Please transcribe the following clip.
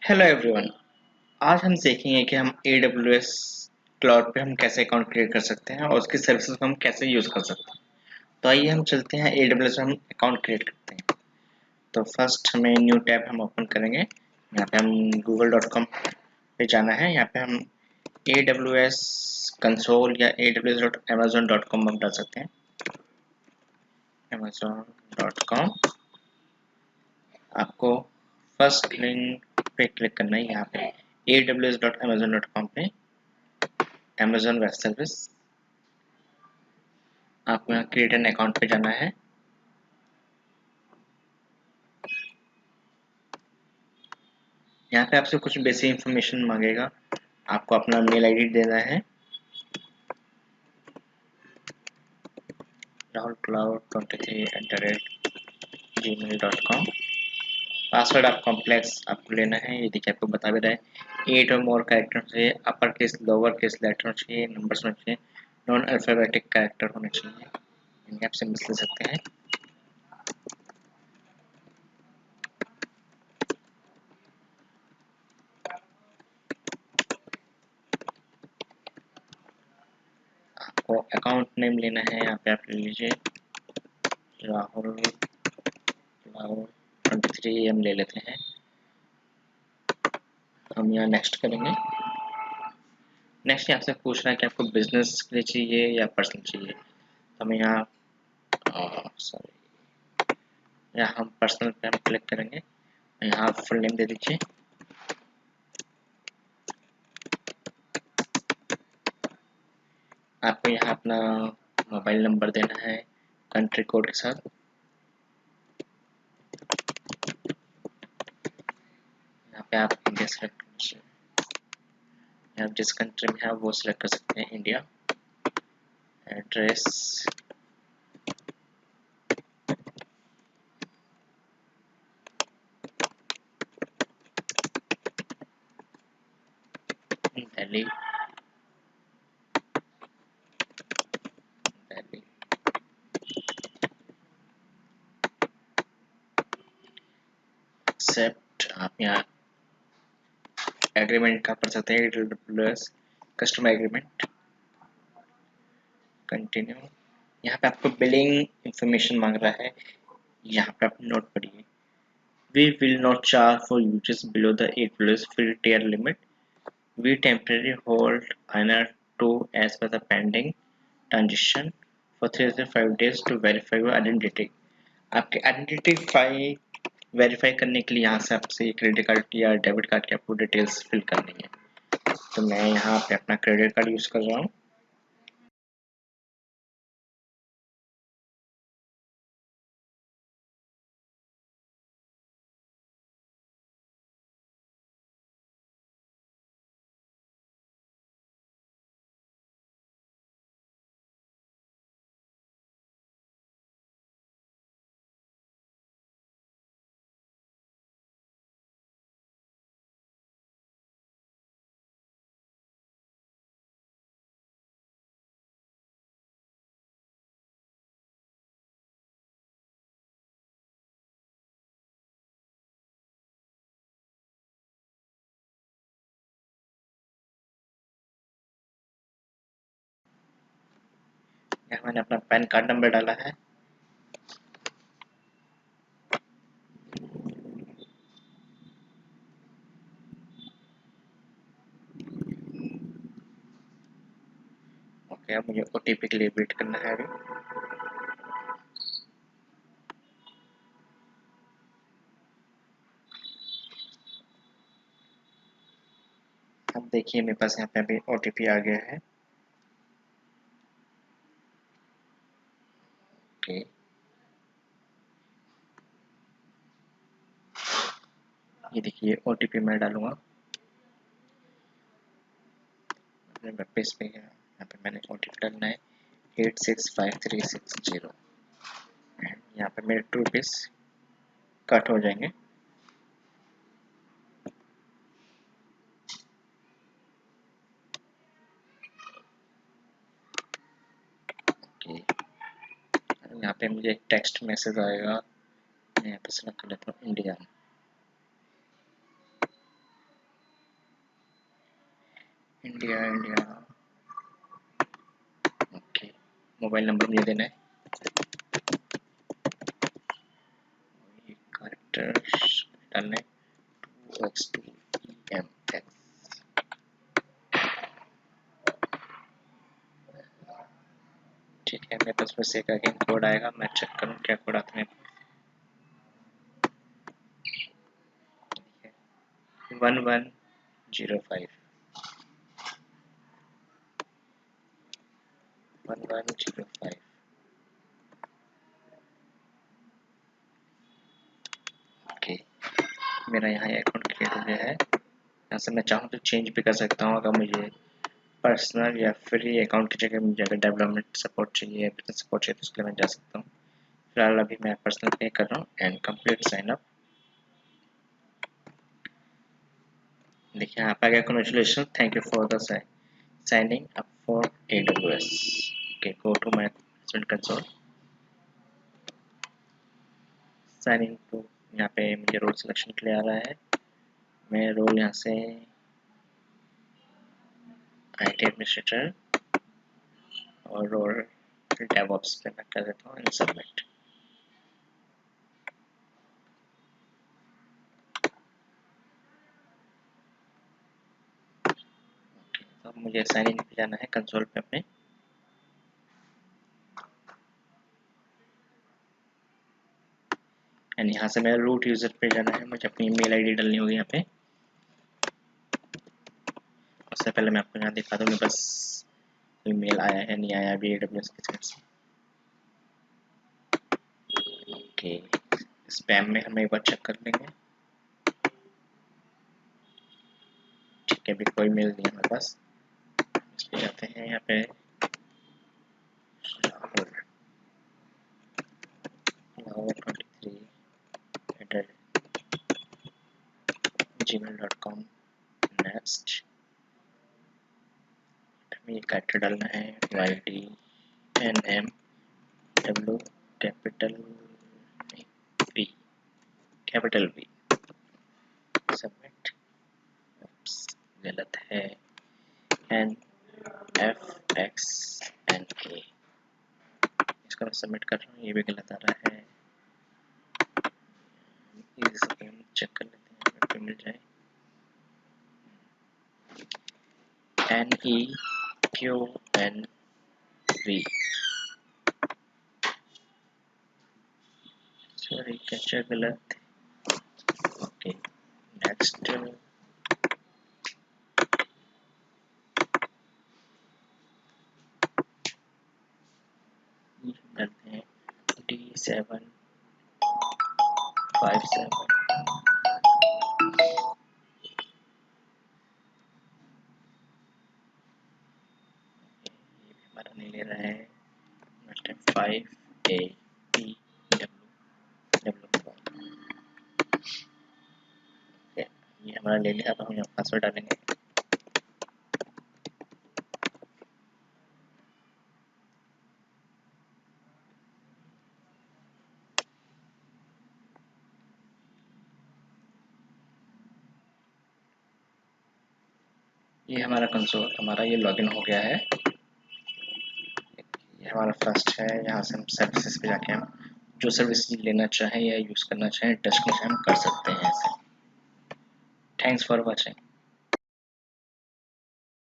Hello everyone. आज हम सीखेंगे कि हम AWS क्लाउड पे हम कैसे अकाउंट क्रिएट कर सकते हैं और उसकी सर्विसेज को हम कैसे यूज़ कर सकते हैं। तो आइए हम चलते हैं AWS में हम अकाउंट क्रिएट करते हैं। तो फर्स्ट हमें न्यू टैब हम ओपन करेंगे। यहाँ पे हम google.com पे जाना है। यहाँ पे हम AWS कंसोल या aws.amazon.com हम डाल सकते हैं। amazon.com आपको फर्स्ट लिंक पे क्लिक करना है। यहाँ पे aws.amazon.com पे Amazon वेब सर्विस आपको यहाँ क्रिएट एन अकाउंट पे जाना है। यहाँ पे आपसे कुछ बेसिक इन्फॉर्मेशन मांगेगा। आपको अपना मेल आईडी देना है, rahulcloud23@gmail.com। पासवर्ड आप कॉम्प्लेक्स आपको लेना है, ये देखिए आपको बता भी रहा है। 8 और मोर कैरेक्टर चाहिए, upper case lower case letter चाहिए, नंबर्स में चाहिए, नॉन अल्फाबेटिक कैरेक्टर होने चाहिए। इनके आप सिंबल्स ले सकते हैं। आपको अकाउंट नेम लेना है, यहाँ पे आप ले लीजिए राहुल क्लाउड 23 हम ले लेते हैं। हम यहाँ नेक्स्ट करेंगे। नेक्स्ट यहाँ से पूछ रहा है कि आपको बिजनेस के लिए चाहिए या पर्सनल चाहिए। तो हमें यहाँ यहाँ हम पर्सनल पे हम क्लिक करेंगे। यहाँ फुल नेम दे दीजिए। आपको यहाँ अपना मोबाइल नंबर देना है कंट्री कोड के साथ। यहाँ पे आप इंडिया सेलेक्ट कीजिए। आप जिस कंट्री में है वो सिलेक्ट कर सकते हैं, India. Address Delhi, Delhi. Accept आप यहाँ एग्रीमेंट का पढ़ सकते हैं, AWS कस्टमर एग्रीमेंट। कंटिन्यू। यहाँ पे आपको बिलिंग इंफॉर्मेशन मांग रहा है, यहाँ पे आप नोट पढ़िए। We will not charge for users below the AWS free tier limit. We temporarily hold INR2 as per the pending transition for 3 to 5 days to verify your identity. आपकी identity verify करने के लिए यहाँ से आपसे credit card या debit card की आपको डिटेल्स फिल करनी है। तो मैं यहाँ पे अपना क्रेडिट कार्ड यूज कर रहा हूँ। यहाँ मैंने अपना पैन कार्ड नंबर डाला है। ओके, अब मुझे OTP के लिए वेट करना है अभी। अब देखिए मेरे पास यहाँ पे अभी OTP आ गया है। ओके, ये देखिए OTP मैं डालूंगा अपने वेब पेज पे। यहाँ पे मैंने OTP डालना है 865360। यहाँ पे मेरे ₹2 कट हो जाएंगे। ओके, यहाँ पे मुझे एक टेक्स्ट मैसेज आएगा। मैं यहाँ पे सेलेक्ट कर लेता हूँ India. India India. Okay, mobile number मुझे देना है, कैरेक्टर्स डालना है 2x2EMX। ठीक है, मेरे पास बस एक अगेन कोड आएगा, मैं चेक करूँ क्या कोड आता है। 1105 1105। ओके, मेरा यहाँ अकाउंट क्रिएट हो गया है। यहाँ से मैं चाहूँ तो चेंज भी कर सकता हूँ, अगर मुझे पर्सनल या फ्री अकाउंट की जगह मुझे अगर डेवलपमेंट सपोर्ट चाहिए, बिजनेस सपोर्ट चाहिए, तो उसके लिए मैं जा सकता हूँ। फिलहाल अभी मैं पर्सनल पे कर रहा हूँ एंड कंप्लीट साइन अप। देखिए यहाँ पे आ गया, congratulation, thank you for the signing up for AWS। Okay, go to my management console, sign in to. यहाँ पे मुझे रोल सिलेक्शन के लिए आ रहा है, मैं रोल यहाँ से IT एडमिनिस्ट्रेटर और रोल डेवऑप्स पे मैं कर देता हूँ एंड सबमिट। तो अब मुझे साइन इन पे जाना है कंसोल पे अपने, एंड यहाँ से मेरा रूट यूजर पे जाना है, मुझे अपनी ईमेल आईडी डालनी होगी यहाँ पे। उससे पहले मैं आपको यहाँ दिखा दूँ बस ईमेल आया है नहीं आया अभी AWS की साइड से। ओके, स्पैम में हम एक बार चेक कर लेंगे। ठीक है, अभी कोई मेल नहीं है हमारे पास। इस पे जाते हैं, यहाँ पे gmail.com। नेक्स्ट हमें एक कैरेक्टर डालना है, YDNMW capital V, capital V। Submit. गलत है, NFXNA। इसका मैं सबमिट कर रहा हूँ, ये भी गलत आ रहा है। ये चेक कर लेते हैं अगर मिल जाए। NEQNV, सॉरी कैप्चर गलत। ओके, नेक्स्ट डालते हैं D757। हमारा नहीं ले रहा है, 5APW। ये हमारा ले लिया, अब हम यहाँ पासवर्ड डालेंगे। ये हमारा कंसोल, हमारा ये लॉगिन हो गया है। ये हमारा फर्स्ट है, यहाँ से हम सर्विसेज पे जाके हम जो सर्विस लेना चाहें या यूज़ करना चाहें, टच करना चाहें, हम कर सकते हैं ऐसे। Thanks for watching.